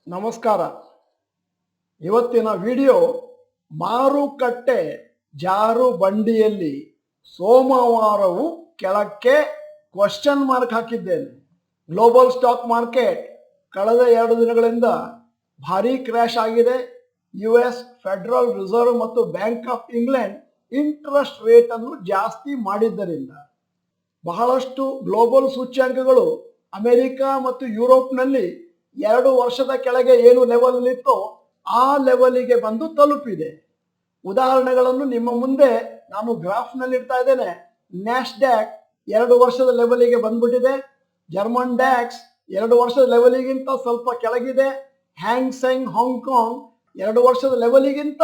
ನಮಸ್ಕಾರ. ಇವತ್ತಿನ ವಿಡಿಯೋ ಮಾರುಕಟ್ಟೆ ಜಾರು ಬಂಡಿಯಲ್ಲಿ ಸೋಮವಾರವೂ ಕೆಳಕ್ಕೆ ಕ್ವಶನ್ ಮಾರ್ಕ್ ಹಾಕಿದ್ದೇನೆ. ಗ್ಲೋಬಲ್ ಸ್ಟಾಕ್ ಮಾರ್ಕೆಟ್ ಕಳೆದ 2 ದಿನಗಳಿಂದ ಭಾರೀ ಕ್ರ್ಯಾಶ್ ಆಗಿದೆ. US ಫೆಡರಲ್ ರಿಸರ್ವ್ ಮತ್ತು bank of England interest rate ಅನ್ನು ಜಾಸ್ತಿ ಮಾಡಿದ್ದರಿಂದ ಬಹಳಷ್ಟು ಗ್ಲೋಬಲ್ ಸೂಚ್ಯಂಕಗಳು ಅಮೆರಿಕ ಮತ್ತು ಯುರೋಪ್ನಲ್ಲಿ 2 ವರ್ಷದ ಕೆಳಗೆ ಏನು ಲೆವೆಲ್ ಇತ್ತೋ ಆ ಲೆವೆಲಿಗೆ ಬಂದು ತಲುಪಿದೆ. ಉದಾಹರಣೆಗಳನ್ನು ನಿಮ್ಮ ಮುಂದೆ ನಾನು ಗ್ರಾಫ್ನಲ್ಲಿ ಇಡ್ತಾ ಇದ್ದೇನೆ. ನ್ಯಾಸ್ಡ್ಯಾಕ್ 2 ವರ್ಷದ ಲೆವೆಲಿಗೆ ಬಂದ್ಬಿಟ್ಟಿದೆ. ಜರ್ಮನ್ ಡ್ಯಾಕ್ಸ್ 2 ವರ್ಷದ ಲೆವೆಲಿಗಿಂತ ಸ್ವಲ್ಪ ಕೆಳಗಿದೆ. ಹ್ಯಾಂಗ್ ಸೆಂಗ್ ಹಾಂಗ್ಕಾಂಗ್ 2 ವರ್ಷದ ಲೆವೆಲಿಗಿಂತ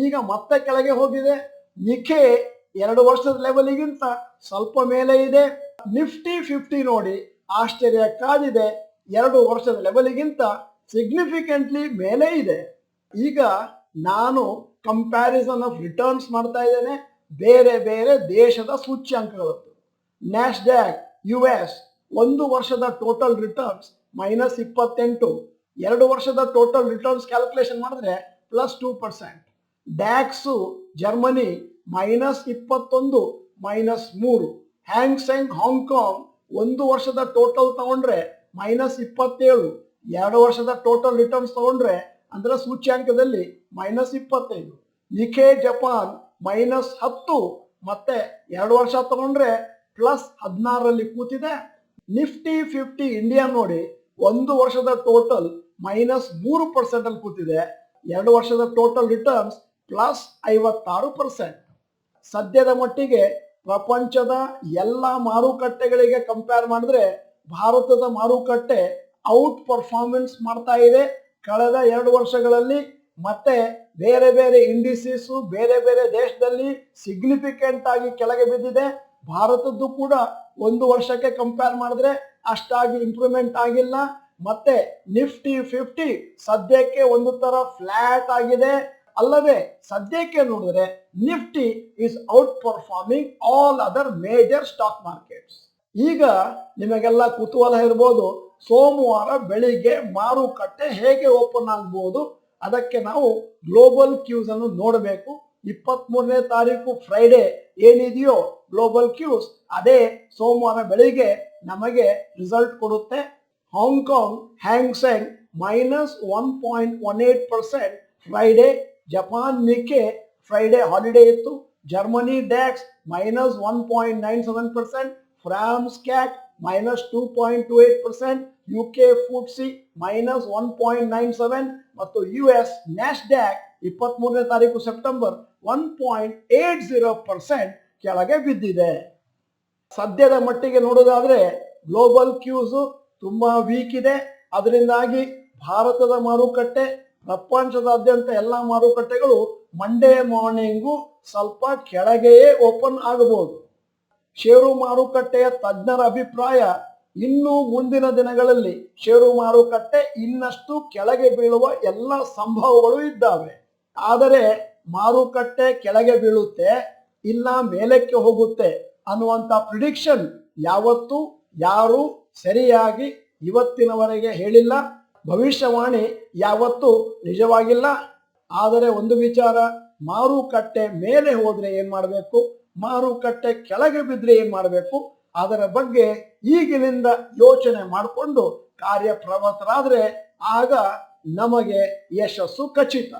ಈಗ ಮತ್ತೆ ಕೆಳಗೆ ಹೋಗಿದೆ. ನಿಖೆ 2 ವರ್ಷದ ಲೆವೆಲಿಗಿಂತ ಸ್ವಲ್ಪ ಮೇಲೆ ಇದೆ. ನಿಫ್ಟಿ 50 ನೋಡಿ ಆಶ್ಚರ್ಯ ಕಾದಿದೆ. 2 ವರ್ಷದ ಲೆವೆಲಿಗಿಂತ ಸಿಗ್ನಿಫಿಕೆಂಟ್ಲಿ ಮೇಲೆ ಇದೆ. ಈಗ ನಾನು ಕಂಪ್ಯಾರಿಸನ್ ಆಫ್ ರಿಟರ್ನ್ಸ್ ಮಾಡ್ತಾ ಇದ್ದೇನೆ ಬೇರೆ ಬೇರೆ ದೇಶದ ಸೂಚ್ಯಂಕಗಳದ್ದು. ನ್ಯಾಸ್ಡ್ಯಾಕ್ US 1 ವರ್ಷದ ಟೋಟಲ್ ರಿಟರ್ನ್ಸ್ -28, 2 ವರ್ಷದ ಟೋಟಲ್ ರಿಟರ್ನ್ಸ್ ಕ್ಯಾಲ್ಕುಲೇಷನ್ ಮಾಡಿದ್ರೆ +2%. ಡ್ಯಾಕ್ಸು ಜರ್ಮನಿ -21, -3. ಹ್ಯಾಂಗ್ ಸೆಂಗ್ ಹಾಂಗ್ಕಾಂಗ್ 1 ವರ್ಷದ ಟೋಟಲ್ ತಗೊಂಡ್ರೆ -27, 2 ವರ್ಷದ ಟೋಟಲ್ ರಿಟರ್ನ್ಸ್ ತಗೊಂಡ್ರೆ ಅಂದ್ರೆ ಸೂಚ್ಯಾಂಕದಲ್ಲಿ -25. ನಿಖೆ ಜಪಾನ್ -10 ಮತ್ತೆ 2 ವರ್ಷ ತಗೊಂಡ್ರೆ +16ರಲ್ಲಿ ಕೂತಿದೆ. ನಿಫ್ಟಿ 50 ಇಂಡಿಯಾ ನೋಡಿ 1 ವರ್ಷದ ಟೋಟಲ್ -3% ಅಲ್ಲಿ ಕೂತಿದೆ. 2 ವರ್ಷದ ಟೋಟಲ್ ರಿಟರ್ನ್ಸ್ +56%. ಸದ್ಯದ ಮಟ್ಟಿಗೆ ಪ್ರಪಂಚದ ಎಲ್ಲ ಮಾರುಕಟ್ಟೆಗಳಿಗೆ ಕಂಪೇರ್ ಮಾಡಿದ್ರೆ ಭಾರತದ ಮಾರುಕಟ್ಟೆ ಔಟ್ ಪರ್ಫಾರ್ಮೆನ್ಸ್ ಮಾಡ್ತಾ ಇದೆ ಕಳೆದ 2 ವರ್ಷಗಳಲ್ಲಿ. ಮತ್ತೆ ಬೇರೆ ಬೇರೆ ಇಂಡಿಸೀಸ್ ಬೇರೆ ಬೇರೆ ದೇಶದಲ್ಲಿ ಸಿಗ್ನಿಫಿಕೆಂಟ್ ಆಗಿ ಕೆಳಗೆ ಬಿದ್ದಿದೆ. ಭಾರತದ್ದು ಕೂಡ 1 ವರ್ಷಕ್ಕೆ ಕಂಪೇರ್ ಮಾಡಿದ್ರೆ ಅಷ್ಟಾಗಿ ಇಂಪ್ರೂವ್ಮೆಂಟ್ ಆಗಿಲ್ಲ. ಮತ್ತೆ ನಿಫ್ಟಿ 50 ಸದ್ಯಕ್ಕೆ ಒಂದು ತರ ಫ್ಲಾಟ್ ಆಗಿದೆ. ಅಲ್ಲದೆ ಸದ್ಯಕ್ಕೆ ನೋಡಿದ್ರೆ Nifty is out performing all other major stock markets. ಈಗ ನಿಮಗೆಲ್ಲ ಕುತೂಹಲ ಇರ್ಬೋದು, ಸೋಮವಾರ ಬೆಳಿಗ್ಗೆ ಮಾರುಕಟ್ಟೆ ಹೇಗೆ ಓಪನ್ ಆಗ್ಬೋದು. ಅದಕ್ಕೆ ನಾವು ಗ್ಲೋಬಲ್ ಕ್ಯೂಸ್ ಅನ್ನು ನೋಡಬೇಕು. 23ನೇ ತಾರೀಕು ಫ್ರೈಡೆ ಏನಿದೆಯೋ ಗ್ಲೋಬಲ್ ಕ್ಯೂಸ್ ಅದೇ ಸೋಮವಾರ ಬೆಳಿಗ್ಗೆ ನಮಗೆ ರಿಸಲ್ಟ್ ಕೊಡುತ್ತೆ. ಹಾಂಗ್ಕಾಂಗ್ ಹ್ಯಾಂಗ್ ಸೆಂಗ್ -1.18% ಫ್ರೈಡೆ. ಜಪಾನ್ ನಿಖೆ ಫ್ರೈಡೆ ಹಾಲಿಡೇ ಇತ್ತು. ಜರ್ಮನಿ ಡ್ಯಾಕ್ಸ್ -1.97%, ಫ್ರಾನ್ಸ್ ಕ್ಯಾಕ್ -2.28%, UK ಫುಟ್ಸಿ -1.97 ಮತ್ತು US ನ್ಯಾಸ್ಡ್ಯಾಕ್ 23ನೇ ತಾರೀಕು ಸೆಪ್ಟೆಂಬರ್ 1.80% ಕೆಳಗೆ ಬಿದ್ದಿದೆ. ಸದ್ಯದ ಮಟ್ಟಿಗೆ ನೋಡೋದಾದ್ರೆ ಗ್ಲೋಬಲ್ ಕ್ಯೂಸ್ ತುಂಬಾ ವೀಕ್ ಇದೆ. ಅದರಿಂದಾಗಿ ಭಾರತದ ಮಾರುಕಟ್ಟೆ ಪ್ರಪಂಚದಾದ್ಯಂತ ಎಲ್ಲ ಮಾರುಕಟ್ಟೆಗಳು ಮಂಡೇ ಮಾರ್ನಿಂಗು ಸ್ವಲ್ಪ ಕೆಳಗೆಯೇ ಓಪನ್ ಆಗಬಹುದು. ಷೇರು ಮಾರುಕಟ್ಟೆಯ ತಜ್ಞರ ಅಭಿಪ್ರಾಯ ಇನ್ನು ಮುಂದಿನ ದಿನಗಳಲ್ಲಿ ಷೇರು ಮಾರುಕಟ್ಟೆ ಇನ್ನಷ್ಟು ಕೆಳಗೆ ಬೀಳುವ ಎಲ್ಲ ಸಂಭವಗಳು ಇದ್ದಾವೆ. ಆದರೆ ಮಾರುಕಟ್ಟೆ ಕೆಳಗೆ ಬೀಳುತ್ತೆ ಇಲ್ಲ ಮೇಲಕ್ಕೆ ಹೋಗುತ್ತೆ ಅನ್ನುವಂಥ ಪ್ರಿಡಿಕ್ಷನ್ ಯಾವತ್ತೂ ಯಾರು ಸರಿಯಾಗಿ ಇವತ್ತಿನವರೆಗೆ ಹೇಳಿಲ್ಲ. ಭವಿಷ್ಯವಾಣಿ ಯಾವತ್ತೂ ನಿಜವಾಗಿಲ್ಲ. ಆದರೆ ಒಂದು ವಿಚಾರ, ಮಾರುಕಟ್ಟೆ ಮೇಲೆ ಹೋದ್ರೆ ಏನ್ ಮಾಡಬೇಕು, ಮಾರುಕಟ್ಟೆ ಕೆಳಗೆ ಬಿದ್ರೆ ಏನ್ ಮಾಡಬೇಕು, ಅದರ ಬಗ್ಗೆ ಈಗಿನಿಂದ ಯೋಚನೆ ಮಾಡಿಕೊಂಡು ಕಾರ್ಯಪ್ರವೃತ್ತರಾದ್ರೆ ಆಗ ನಮಗೆ ಯಶಸ್ಸು ಖಚಿತ.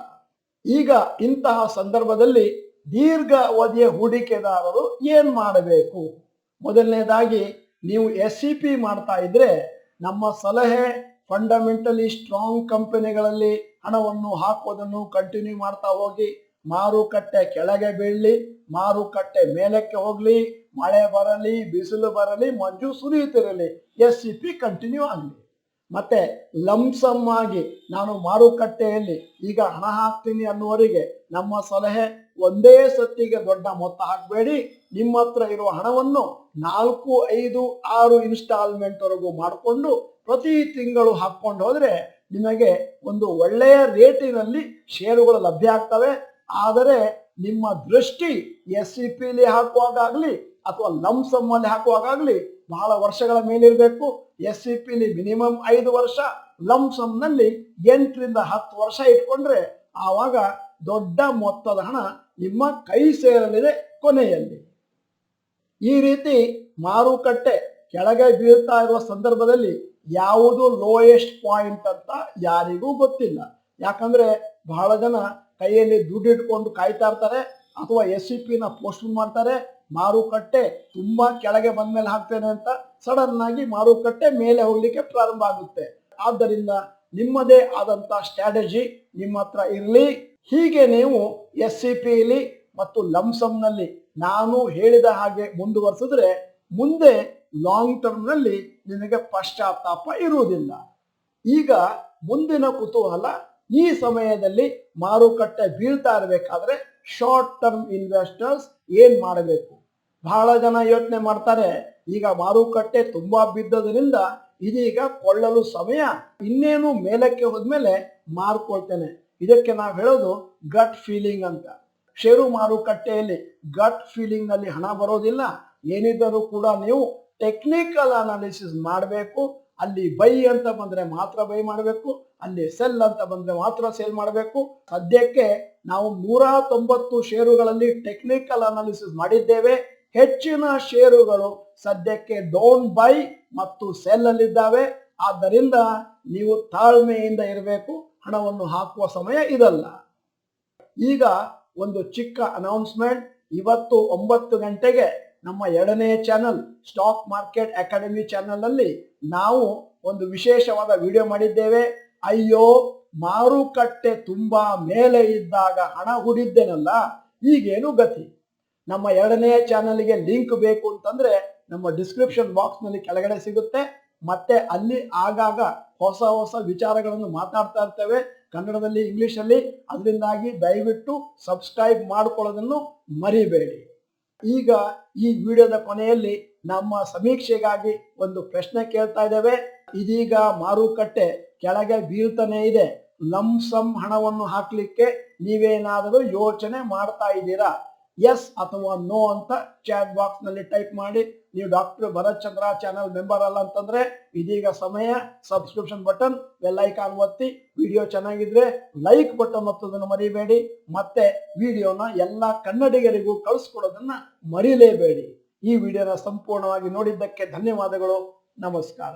ಈಗ ಇಂತಹ ಸಂದರ್ಭದಲ್ಲಿ ದೀರ್ಘ ಅವಧಿಯ ಹೂಡಿಕೆದಾರರು ಏನ್ ಮಾಡಬೇಕು? ಮೊದಲನೇದಾಗಿ ನೀವು SIP ಮಾಡ್ತಾ ಇದ್ರೆ ನಮ್ಮ ಸಲಹೆ ಫಂಡಮೆಂಟಲಿ ಸ್ಟ್ರಾಂಗ್ ಕಂಪನಿಗಳಲ್ಲಿ ಹಣವನ್ನು ಹಾಕೋದನ್ನು ಕಂಟಿನ್ಯೂ ಮಾಡ್ತಾ ಹೋಗಿ. ಮಾರುಕಟ್ಟೆ ಕೆಳಗೆ ಬೀಳಲಿ, ಮಾರುಕಟ್ಟೆ ಮೇಲಕ್ಕೆ ಹೋಗ್ಲಿ, ಮಳೆ ಬರಲಿ, ಬಿಸಿಲು ಬರಲಿ, ಮಂಜು ಸುರಿಯುತ್ತಿರಲಿ, SIP ಕಂಟಿನ್ಯೂ ಆಗಲಿ. ಮತ್ತೆ ಲಂಸಮ್ ಆಗಿ ನಾನು ಮಾರುಕಟ್ಟೆಯಲ್ಲಿ ಈಗ ಹಣ ಹಾಕ್ತೀನಿ ಅನ್ನುವರಿಗೆ ನಮ್ಮ ಸಲಹೆ, ಒಂದೇ ಸತ್ತಿಗೆ ದೊಡ್ಡ ಮೊತ್ತ ಹಾಕಬೇಡಿ. ನಿಮ್ಮ ಹತ್ರ ಇರುವ ಹಣವನ್ನು 4, 5, 6 ಇನ್ಸ್ಟಾಲ್ಮೆಂಟ್ ವರೆಗೂ ಮಾಡಿಕೊಂಡು ಪ್ರತಿ ತಿಂಗಳು ಹಾಕೊಂಡು ಹೋದ್ರೆ ನಿಮಗೆ ಒಂದು ಒಳ್ಳೆಯ ರೇಟಿನಲ್ಲಿ ಷೇರುಗಳು ಲಭ್ಯ ಆಗ್ತವೆ. ಆದರೆ ನಿಮ್ಮ ದೃಷ್ಟಿ SIPಲಿ ಹಾಕುವಾಗಲಿ ಅಥವಾ ಲಂಸಮ್ ಅಲ್ಲಿ ಹಾಕುವಾಗಲಿ ಬಹಳ ವರ್ಷಗಳ ಮೇಲಿರಬೇಕು. SCPಲಿ ಮಿನಿಮಮ್ 5 ವರ್ಷ, ಲಂಸಮ್ ನಲ್ಲಿ 8ರಿಂದ 10 ವರ್ಷ ಇಟ್ಕೊಂಡ್ರೆ ಆವಾಗ ದೊಡ್ಡ ಮೊತ್ತದ ಹಣ ನಿಮ್ಮ ಕೈ ಸೇರಲಿದೆ ಕೊನೆಯಲ್ಲಿ. ಈ ರೀತಿ ಮಾರುಕಟ್ಟೆ ಕೆಳಗೆ ಬೀಳ್ತಾ ಇರುವ ಸಂದರ್ಭದಲ್ಲಿ ಯಾವುದು ಲೋಯೆಸ್ಟ್ ಪಾಯಿಂಟ್ ಅಂತ ಯಾರಿಗೂ ಗೊತ್ತಿಲ್ಲ. ಯಾಕಂದ್ರೆ ಬಹಳ ಜನ ಕೈಯಲ್ಲಿ ದುಡ್ಡು ಇಟ್ಕೊಂಡು ಕಾಯ್ತಾ ಇರ್ತಾರೆ ಅಥವಾ SCPನ ಪೋಸ್ಟ್ಪೋನ್ ಮಾಡ್ತಾರೆ. ಮಾರುಕಟ್ಟೆ ತುಂಬಾ ಕೆಳಗೆ ಬಂದ್ಮೇಲೆ ಹಾಕ್ತೇನೆ ಅಂತ ಸಡನ್ ಆಗಿ ಮಾರುಕಟ್ಟೆ ಮೇಲೆ ಹೋಗ್ಲಿಕ್ಕೆ ಪ್ರಾರಂಭ ಆಗುತ್ತೆ. ಆದ್ದರಿಂದ ನಿಮ್ಮದೇ ಆದಂತ ಸ್ಟ್ರಾಟಜಿ ನಿಮ್ಮ ಹತ್ರ ಇರಲಿ. ಹೀಗೆ ನೀವು SCPಲಿ ಮತ್ತು ಲಂಸಮ್ನಲ್ಲಿ ನಾನು ಹೇಳಿದ ಹಾಗೆ ಮುಂದುವರಿಸಿದ್ರೆ ಮುಂದೆ ಲಾಂಗ್ ಟರ್ಮ್ ನಲ್ಲಿ ನಿಮಗೆ ಪಶ್ಚಾತ್ತಾಪ ಇರುವುದಿಲ್ಲ. ಈಗ ಮುಂದಿನ ಕುತೂಹಲ, ಈ ಸಮಯದಲ್ಲಿ ಮಾರುಕಟ್ಟೆ ಬೀಳ್ತಾ ಇರಬೇಕಾದ್ರೆ ಶಾರ್ಟ್ ಟರ್ಮ್ ಇನ್ವೆಸ್ಟರ್ಸ್ ಏನ್ ಮಾಡಬೇಕು? ಬಹಳ ಜನ ಯೋಚನೆ ಮಾಡ್ತಾರೆ, ಈಗ ಮಾರುಕಟ್ಟೆ ತುಂಬಾ ಬಿದ್ದದ್ರಿಂದ ಇದೀಗ ಕೊಳ್ಳಲು ಸಮಯ, ಇನ್ನೇನು ಮೇಲಕ್ಕೆ ಹೋದ್ಮೇಲೆ ಮಾರ್ಕೊಳ್ತೇನೆ. ಇದಕ್ಕೆ ನಾವು ಹೇಳೋದು ಗಟ್ ಫೀಲಿಂಗ್ ಅಂತ. ಷೇರು ಮಾರುಕಟ್ಟೆಯಲ್ಲಿ ಗಟ್ ಫೀಲಿಂಗ್ ನಲ್ಲಿ ಹಣ ಬರೋದಿಲ್ಲ. ಏನಿದ್ದರೂ ಕೂಡ ನೀವು ಟೆಕ್ನಿಕಲ್ ಅನಾಲಿಸಿಸ್ ಮಾಡಬೇಕು. ಅಲ್ಲಿ ಬೈ ಅಂತ ಬಂದ್ರೆ ಮಾತ್ರ ಬೈ ಮಾಡಬೇಕು, ಅಲ್ಲಿ ಸೆಲ್ ಅಂತ ಬಂದ್ರೆ ಮಾತ್ರ ಸೇಲ್ ಮಾಡಬೇಕು. ಸದ್ಯಕ್ಕೆ ನಾವು 190 ಷೇರುಗಳಲ್ಲಿ ಟೆಕ್ನಿಕಲ್ ಅನಾಲಿಸಿಸ್ ಮಾಡಿದ್ದೇವೆ. ಹೆಚ್ಚಿನ ಷೇರುಗಳು ಸದ್ಯಕ್ಕೆ ಡೋಂಟ್ ಬೈ ಮತ್ತು ಸೆಲ್ ಅಲ್ಲಿದ್ದಾವೆ. ಆದ್ದರಿಂದ ನೀವು ತಾಳ್ಮೆಯಿಂದ ಇರಬೇಕು. ಹಣವನ್ನು ಹಾಕುವ ಸಮಯ ಇದಲ್ಲ. ಈಗ ಒಂದು ಚಿಕ್ಕ ಅನೌನ್ಸ್ಮೆಂಟ್. ಇವತ್ತು 9 ಗಂಟೆಗೆ ನಮ್ಮ 2ನೇ channel stock market academy channel ಅಲ್ಲಿ ನಾವು ಒಂದು ವಿಶೇಷವಾದ ವಿಡಿಯೋ ಮಾಡಿದ್ದೇವೆ. ಅಯ್ಯೋ, ಮಾರುಕಟ್ಟೆ ತುಂಬಾ ಮೇಲೆ ಇದ್ದಾಗ ಹಣ ಹೂಡಿದ್ದೇನಲ್ಲ, ಈಗೇನು ಗತಿ? ನಮ್ಮ 2ನೇ ಚಾನಲ್ಗೆ ಲಿಂಕ್ ಬೇಕು ಅಂತಂದ್ರೆ ನಮ್ಮ ಡಿಸ್ಕ್ರಿಪ್ಷನ್ ಬಾಕ್ಸ್ ನಲ್ಲಿ ಕೆಳಗಡೆ ಸಿಗುತ್ತೆ. ಮತ್ತೆ ಅಲ್ಲಿ ಆಗಾಗ ಹೊಸ ಹೊಸ ವಿಚಾರಗಳನ್ನು ಮಾತಾಡ್ತಾ ಇರ್ತೇವೆ, ಕನ್ನಡದಲ್ಲಿ, ಇಂಗ್ಲಿಷಲ್ಲಿ. ಅದರಿಂದಾಗಿ ದಯವಿಟ್ಟು ಸಬ್ಸ್ಕ್ರೈಬ್ ಮಾಡ್ಕೊಳ್ಳೋದನ್ನು ಮರಿಬೇಡಿ. ಈಗ ಈ ವಿಡಿಯೋದ ಕೊನೆಯಲ್ಲಿ ನಮ್ಮ ಸಮೀಕ್ಷೆಗಾಗಿ ಒಂದು ಪ್ರಶ್ನೆ ಕೇಳ್ತಾ ಇದ್ದೇವೆ. ಇದೀಗ ಮಾರುಕಟ್ಟೆ ಕೆಳಗೆ ಬೀಳ್ತಾನೆ ಇದೆ. ಲಂಸಮ್ ಹಣವನ್ನು ಹಾಕ್ಲಿಕ್ಕೆ ನೀವೇನಾದರೂ ಯೋಚನೆ ಮಾಡ್ತಾ ಇದ್ದೀರಾ? ಎಸ್ ಅಥವಾ ನೋ ಅಂತ ಚಾಟ್ ಬಾಕ್ಸ್ ನಲ್ಲಿ ಟೈಪ್ ಮಾಡಿ. ನೀವು ಡಾಕ್ಟರ್ ಭರತ್ ಚಂದ್ರ ಚಾನಲ್ ಮೆಂಬರ್ ಅಲ್ಲ ಅಂತಂದ್ರೆ ಇದೀಗ ಸಮಯ. ಸಬ್ಸ್ಕ್ರಿಪ್ಷನ್ ಬಟನ್, ಬೆಲ್ ಐಕಾನ್ ಒತ್ತಿ. ವಿಡಿಯೋ ಚೆನ್ನಾಗಿದ್ರೆ ಲೈಕ್ ಬಟನ್ ಒತ್ತೋದನ್ನು ಮರಿಬೇಡಿ. ಮತ್ತೆ ವಿಡಿಯೋನ ಎಲ್ಲಾ ಕನ್ನಡಿಗರಿಗೂ ಕಳಿಸ್ಕೊಡೋದನ್ನ ಮರಿಲೇಬೇಡಿ. ಈ ವಿಡಿಯೋನ ಸಂಪೂರ್ಣವಾಗಿ ನೋಡಿದ್ದಕ್ಕೆ ಧನ್ಯವಾದಗಳು. ನಮಸ್ಕಾರ.